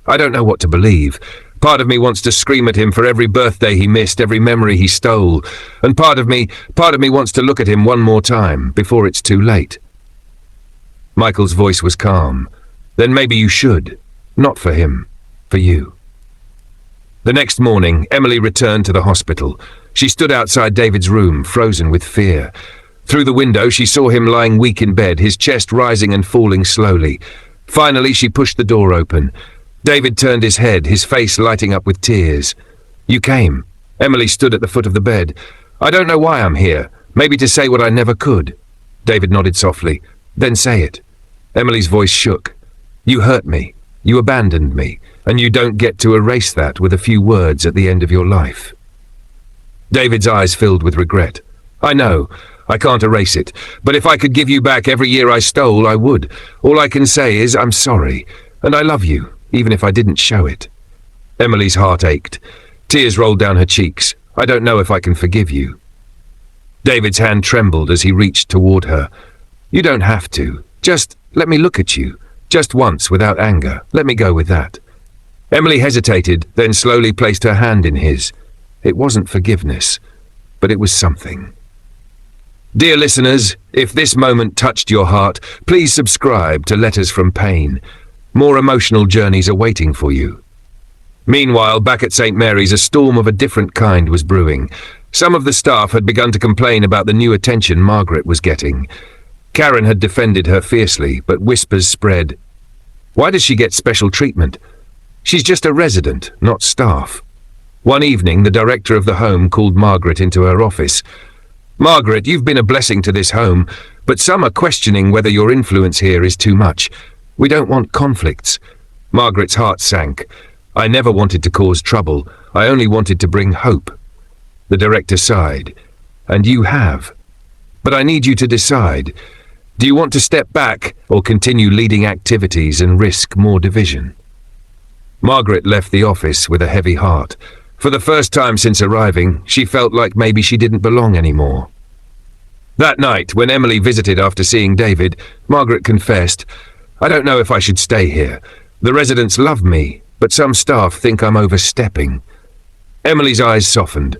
"I don't know what to believe. Part of me wants to scream at him for every birthday he missed, every memory he stole. And part of me wants to look at him one more time, before it's too late." Michael's voice was calm. "Then maybe you should. Not for him. For you." The next morning, Emily returned to the hospital. She stood outside David's room, frozen with fear. Through the window, she saw him lying weak in bed, his chest rising and falling slowly. Finally, she pushed the door open. David turned his head, his face lighting up with tears. "You came." Emily stood at the foot of the bed. "I don't know why I'm here. Maybe to say what I never could." David nodded softly. Then say it." Emily's voice shook. "You hurt me. You abandoned me, and you don't get to erase that with a few words at the end of your life." David's eyes filled with regret. "I know. I can't erase it. But if I could give you back every year I stole, I would. All I can say is I'm sorry, and I love you, even if I didn't show it." Emily's heart ached. Tears rolled down her cheeks. "I don't know if I can forgive you." David's hand trembled as he reached toward her. "You don't have to. Just let me look at you. Just once, without anger. Let me go with that." Emily hesitated, then slowly placed her hand in his. It wasn't forgiveness, but it was something. Dear listeners, if this moment touched your heart, please subscribe to Letters from Pain. More emotional journeys are waiting for you. Meanwhile, back at St. Mary's, a storm of a different kind was brewing. Some of the staff had begun to complain about the new attention Margaret was getting. Karen had defended her fiercely, but whispers spread. Why does she get special treatment? She's just a resident, not staff. One evening, the director of the home called Margaret into her office. "Margaret, you've been a blessing to this home, but some are questioning whether your influence here is too much. We don't want conflicts." Margaret's heart sank. "I never wanted to cause trouble. I only wanted to bring hope." The director sighed. "And you have. But I need you to decide. Do you want to step back or continue leading activities and risk more division?" Margaret left the office with a heavy heart. For the first time since arriving, she felt like maybe she didn't belong anymore. That night, when Emily visited after seeing David, Margaret confessed, "I don't know if I should stay here. The residents love me, but some staff think I'm overstepping." Emily's eyes softened.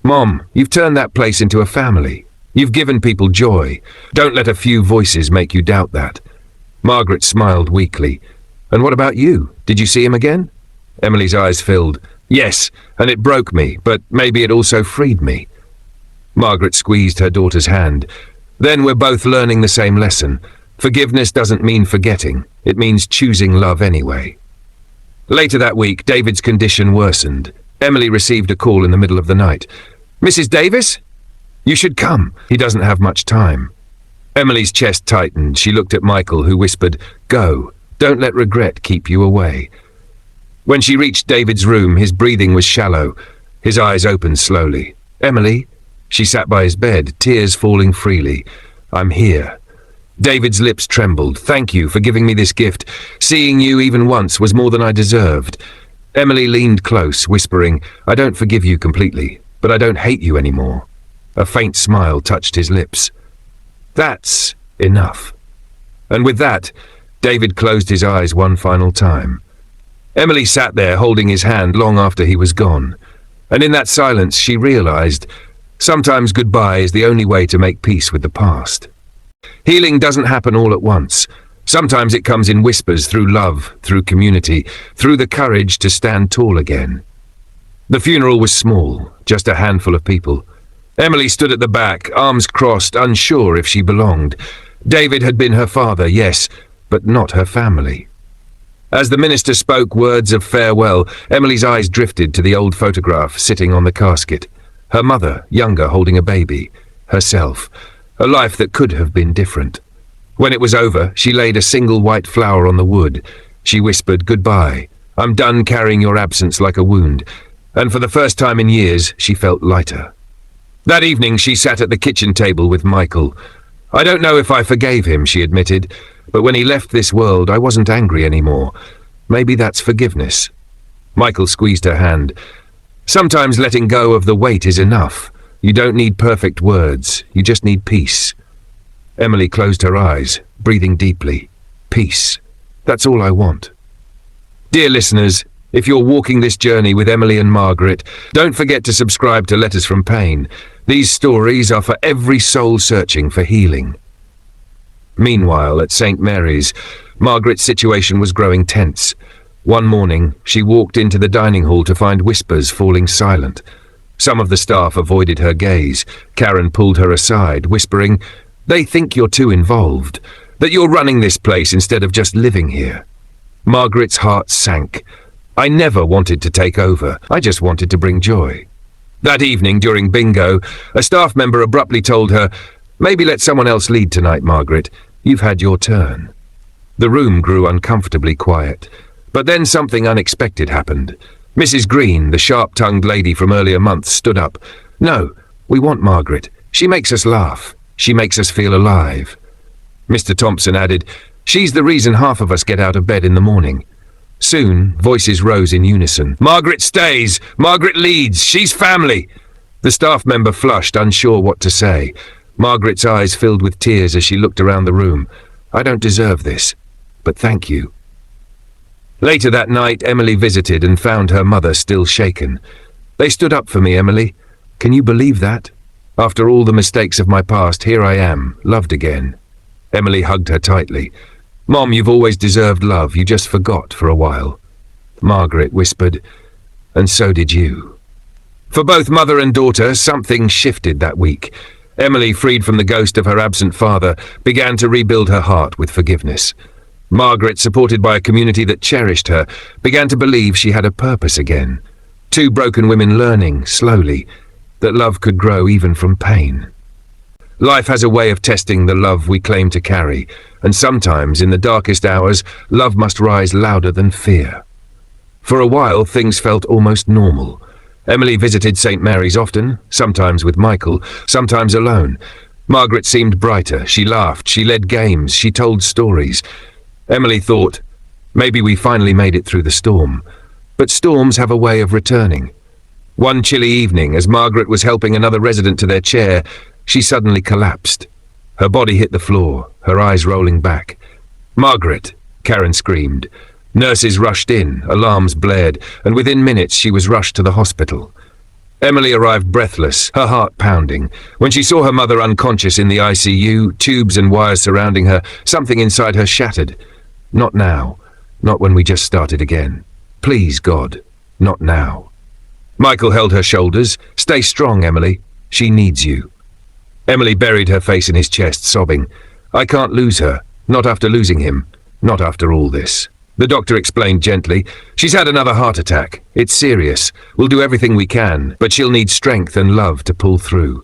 "Mom, you've turned that place into a family. You've given people joy. Don't let a few voices make you doubt that." Margaret smiled weakly. "And what about you? Did you see him again?" Emily's eyes filled. "Yes, and it broke me, but maybe it also freed me." Margaret squeezed her daughter's hand. "Then we're both learning the same lesson. Forgiveness doesn't mean forgetting. It means choosing love anyway." Later that week, David's condition worsened. Emily received a call in the middle of the night. "Mrs. Davis? You should come. He doesn't have much time." Emily's chest tightened. She looked at Michael, who whispered, "Go. Don't let regret keep you away." When she reached David's room, his breathing was shallow. His eyes opened slowly. "Emily?" She sat by his bed, tears falling freely. "I'm here." David's lips trembled. "Thank you for giving me this gift. Seeing you even once was more than I deserved." Emily leaned close, whispering, "I don't forgive you completely, but I don't hate you anymore." A faint smile touched his lips. "That's enough." And with that, David closed his eyes one final time. Emily sat there holding his hand long after he was gone. And in that silence, she realized, sometimes goodbye is the only way to make peace with the past. Healing doesn't happen all at once. Sometimes it comes in whispers, through love, through community, through the courage to stand tall again. The funeral was small, just a handful of people. Emily stood at the back, arms crossed, unsure if she belonged. David had been her father, yes, but not her family. As the minister spoke words of farewell, Emily's eyes drifted to the old photograph sitting on the casket. Her mother, younger, holding a baby. Herself. A life that could have been different. When it was over, she laid a single white flower on the wood. She whispered, "Goodbye. I'm done carrying your absence like a wound." And for the first time in years, she felt lighter. That evening, she sat at the kitchen table with Michael. "I don't know if I forgave him," she admitted, "but when he left this world, I wasn't angry anymore. Maybe that's forgiveness." Michael squeezed her hand. "Sometimes letting go of the weight is enough. You don't need perfect words. You just need peace." Emily closed her eyes, breathing deeply. Peace. That's all I want. Dear listeners, if you're walking this journey with Emily and Margaret, don't forget to subscribe to Letters from Pain. These stories are for every soul searching for healing. Meanwhile, at St. Mary's, Margaret's situation was growing tense. One morning, she walked into the dining hall to find whispers falling silent. Some of the staff avoided her gaze. Karen pulled her aside, whispering, "They think you're too involved, that you're running this place instead of just living here." Margaret's heart sank. "I never wanted to take over. I just wanted to bring joy." That evening, during bingo, a staff member abruptly told her, "Maybe let someone else lead tonight, Margaret. You've had your turn." The room grew uncomfortably quiet, but then something unexpected happened. Mrs. Green, the sharp-tongued lady from earlier months, stood up. "No, we want Margaret. She makes us laugh. She makes us feel alive." Mr. Thompson added, "She's the reason half of us get out of bed in the morning." Soon, voices rose in unison. "Margaret stays! Margaret leads! She's family!" The staff member flushed, unsure what to say. Margaret's eyes filled with tears as she looked around the room. "I don't deserve this, but thank you." Later that night, Emily visited and found her mother still shaken. "They stood up for me, Emily. Can you believe that? After all the mistakes of my past, here I am, loved again." Emily hugged her tightly. "Mom, you've always deserved love. You just forgot for a while." Margaret whispered, "And so did you." For both mother and daughter, something shifted that week. Emily, freed from the ghost of her absent father, began to rebuild her heart with forgiveness. Margaret, supported by a community that cherished her, began to believe she had a purpose again. Two broken women learning, slowly, that love could grow even from pain. Life has a way of testing the love we claim to carry, and sometimes, in the darkest hours, love must rise louder than fear. For a while, things felt almost normal. Emily visited St. Mary's often, sometimes with Michael, sometimes alone. Margaret seemed brighter. She laughed, she led games, she told stories. Emily thought, maybe we finally made it through the storm. But storms have a way of returning. One chilly evening, as Margaret was helping another resident to their chair, she suddenly collapsed. Her body hit the floor, her eyes rolling back. "Margaret!" Karen screamed. Nurses rushed in, alarms blared, and within minutes she was rushed to the hospital. Emily arrived breathless, her heart pounding. When she saw her mother unconscious in the ICU, tubes and wires surrounding her, something inside her shattered. Not now. Not when we just started again. Please, God, not now. Michael held her shoulders. "Stay strong, Emily. She needs you." Emily buried her face in his chest, sobbing. "I can't lose her. Not after losing him. Not after all this." The doctor explained gently, "She's had another heart attack. It's serious. We'll do everything we can, but she'll need strength and love to pull through."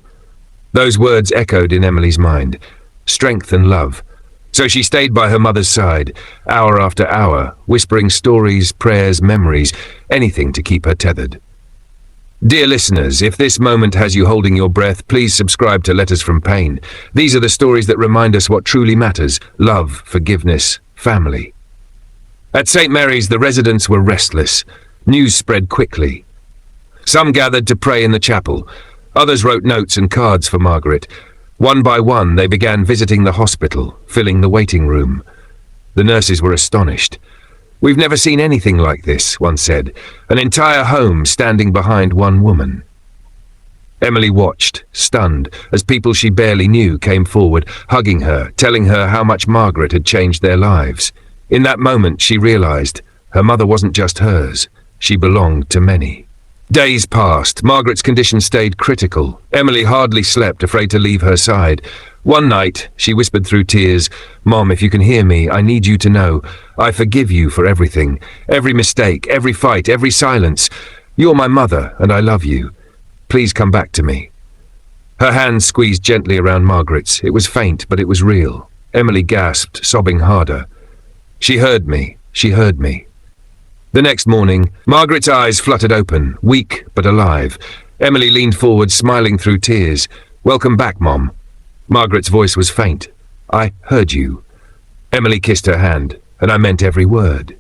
Those words echoed in Emily's mind. Strength and love. So she stayed by her mother's side, hour after hour, whispering stories, prayers, memories, anything to keep her tethered. Dear listeners, if this moment has you holding your breath, please subscribe to Letters from Pain. These are the stories that remind us what truly matters: love, forgiveness, family. At St. Mary's, the residents were restless. News spread quickly. Some gathered to pray in the chapel. Others wrote notes and cards for Margaret. One by one, they began visiting the hospital, filling the waiting room. The nurses were astonished. "We've never seen anything like this," one said. "An entire home standing behind one woman." Emily watched, stunned, as people she barely knew came forward, hugging her, telling her how much Margaret had changed their lives. In that moment, she realized her mother wasn't just hers. She belonged to many. Days passed. Margaret's condition stayed critical. Emily hardly slept, afraid to leave her side. One night, she whispered through tears, "Mom, if you can hear me, I need you to know, I forgive you for everything. Every mistake, every fight, every silence. You're my mother, and I love you. Please come back to me." Her hand squeezed gently around Margaret's. It was faint, but it was real. Emily gasped, sobbing harder. "She heard me. She heard me." The next morning, Margaret's eyes fluttered open, weak but alive. Emily leaned forward, smiling through tears. "Welcome back, Mom." Margaret's voice was faint. "I heard you." Emily kissed her hand, and I meant every word.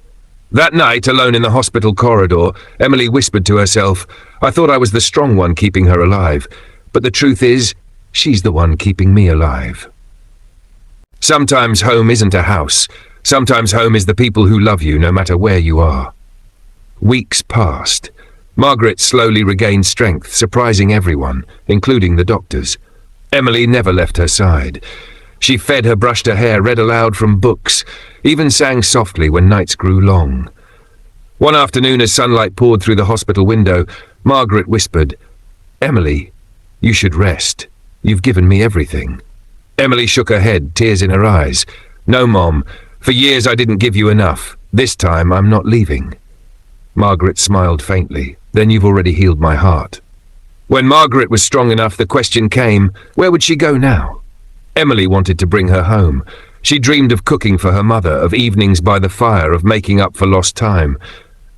That night, alone in the hospital corridor, Emily whispered to herself, "I thought I was the strong one keeping her alive, but the truth is, she's the one keeping me alive." Sometimes home isn't a house. Sometimes home is the people who love you, no matter where you are. Weeks passed. Margaret slowly regained strength, surprising everyone, including the doctors. Emily never left her side. She fed her, brushed her hair, read aloud from books, even sang softly when nights grew long. One afternoon, as sunlight poured through the hospital window, Margaret whispered, "Emily, you should rest. You've given me everything." Emily shook her head, tears in her eyes. "No, Mom. For years I didn't give you enough. This time I'm not leaving." Margaret smiled faintly. "Then you've already healed my heart." When Margaret was strong enough, the question came, where would she go now? Emily wanted to bring her home. She dreamed of cooking for her mother, of evenings by the fire, of making up for lost time.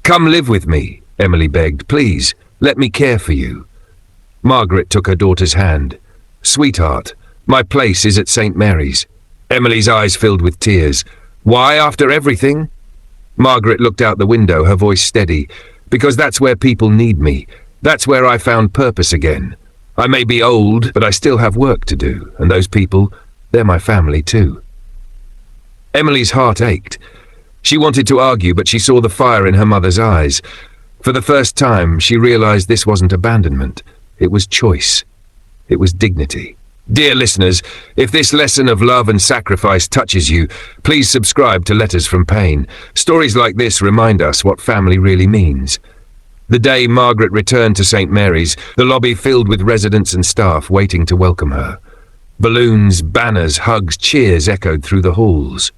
"Come live with me," Emily begged. "Please, let me care for you." Margaret took her daughter's hand. "Sweetheart, my place is at St. Mary's." Emily's eyes filled with tears. "Why, after everything?" Margaret looked out the window, her voice steady. "Because that's where people need me. That's where I found purpose again. I may be old, but I still have work to do, and those people, they're my family too." Emily's heart ached. She wanted to argue, but she saw the fire in her mother's eyes. For the first time, she realized this wasn't abandonment. It was choice. It was dignity. Dear listeners, if this lesson of love and sacrifice touches you, please subscribe to Letters from Pain. Stories like this remind us what family really means. The day Margaret returned to St. Mary's, the lobby filled with residents and staff waiting to welcome her. Balloons, banners, hugs, cheers echoed through the halls.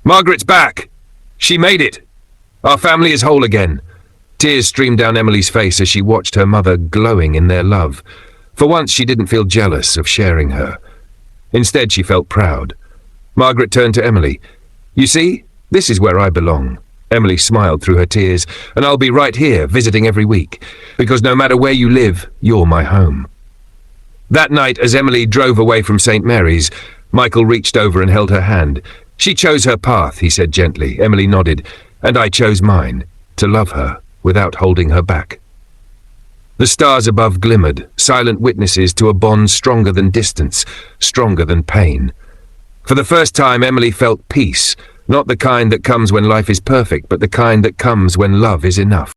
"Margaret's back! She made it! Our family is whole again." Tears streamed down Emily's face as she watched her mother glowing in their love. For once she didn't feel jealous of sharing her. Instead she felt proud. Margaret turned to Emily. "You see, this is where I belong." Emily smiled through her tears. "And I'll be right here, visiting every week, because no matter where you live, you're my home." That night, as Emily drove away from St. Mary's, Michael reached over and held her hand. "She chose her path," he said gently. Emily nodded. "And I chose mine, to love her, without holding her back." The stars above glimmered, silent witnesses to a bond stronger than distance, stronger than pain. For the first time, Emily felt peace, not the kind that comes when life is perfect, but the kind that comes when love is enough.